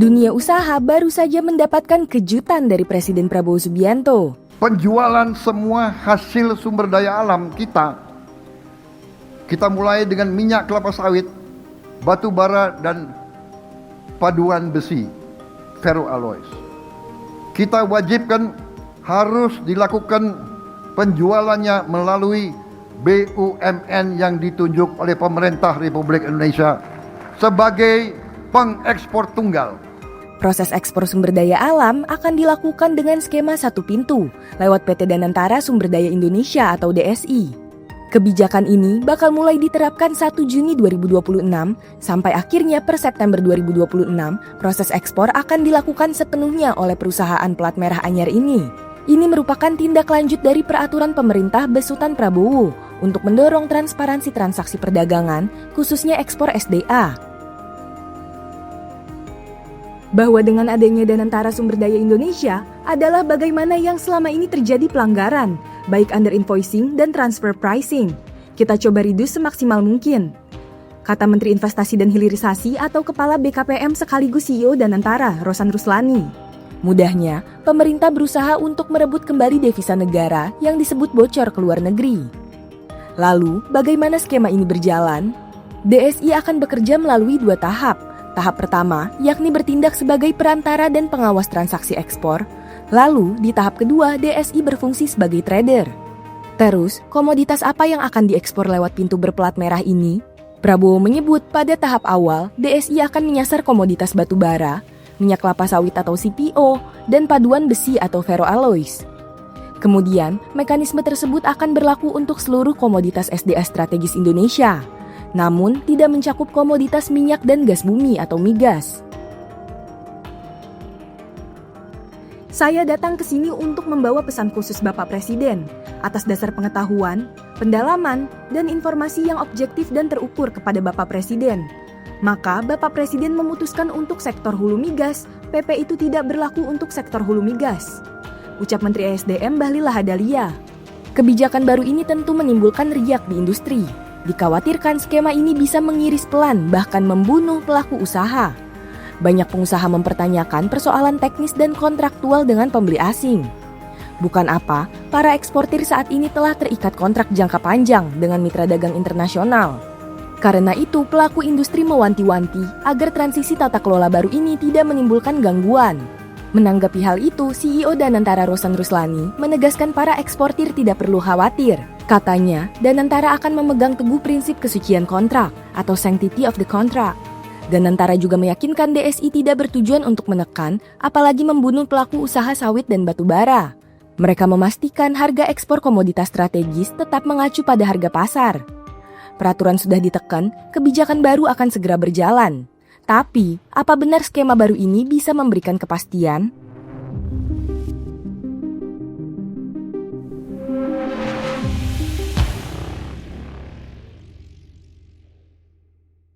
Dunia usaha baru saja mendapatkan kejutan dari Presiden Prabowo Subianto. Penjualan semua hasil sumber daya alam kita mulai dengan minyak kelapa sawit, batu bara dan paduan besi, ferroalloys. Kita wajibkan harus dilakukan penjualannya melalui BUMN yang ditunjuk oleh pemerintah Republik Indonesia sebagai pengekspor tunggal. Proses ekspor sumber daya alam akan dilakukan dengan skema satu pintu lewat PT Danantara Sumber Daya Indonesia atau DSI. Kebijakan ini bakal mulai diterapkan 1 Juni 2026 sampai akhirnya per September 2026. Proses ekspor akan dilakukan sepenuhnya oleh perusahaan pelat merah anyar ini. Ini merupakan tindak lanjut dari peraturan pemerintah besutan Prabowo untuk mendorong transparansi transaksi perdagangan, khususnya ekspor SDA. Bahwa dengan adanya Danantara Sumber Daya Indonesia adalah bagaimana yang selama ini terjadi pelanggaran, baik under invoicing dan transfer pricing. Kita coba reduce semaksimal mungkin, kata Menteri Investasi dan Hilirisasi atau Kepala BKPM sekaligus CEO Danantara, Rosan Ruslani. Mudahnya, pemerintah berusaha untuk merebut kembali devisa negara yang disebut bocor ke luar negeri. Lalu, bagaimana skema ini berjalan? DSI akan bekerja melalui 2 tahap. Tahap pertama, yakni bertindak sebagai perantara dan pengawas transaksi ekspor. Lalu, di tahap kedua, DSI berfungsi sebagai trader. Terus, komoditas apa yang akan diekspor lewat pintu berplat merah ini? Prabowo menyebut pada tahap awal, DSI akan menyasar komoditas batu bara, minyak kelapa sawit atau CPO, dan paduan besi atau ferroalloys. Kemudian, mekanisme tersebut akan berlaku untuk seluruh komoditas SDA strategis Indonesia, namun tidak mencakup komoditas minyak dan gas bumi atau migas. Saya datang ke sini untuk membawa pesan khusus Bapak Presiden atas dasar pengetahuan, pendalaman, dan informasi yang objektif dan terukur kepada Bapak Presiden. Maka Bapak Presiden memutuskan untuk sektor hulu migas, PP itu tidak berlaku untuk sektor hulu migas. Ucap Menteri ESDM Bahlil Lahadalia. Kebijakan baru ini tentu menimbulkan riak di industri. Dikhawatirkan skema ini bisa mengiris pelan bahkan membunuh pelaku usaha. Banyak pengusaha mempertanyakan persoalan teknis dan kontraktual dengan pembeli asing. Bukan apa, para eksportir saat ini telah terikat kontrak jangka panjang dengan mitra dagang internasional. Karena itu, pelaku industri mewanti-wanti agar transisi tata kelola baru ini tidak menimbulkan gangguan. Menanggapi hal itu, CEO Danantara Rosan Ruslani menegaskan para eksportir tidak perlu khawatir. Katanya, Danantara akan memegang teguh prinsip kesucian kontrak atau sanctity of the contract. Danantara juga meyakinkan DSI tidak bertujuan untuk menekan, apalagi membunuh pelaku usaha sawit dan batu bara. Mereka memastikan harga ekspor komoditas strategis tetap mengacu pada harga pasar. Peraturan sudah ditekan, kebijakan baru akan segera berjalan. Tapi, apa benar skema baru ini bisa memberikan kepastian?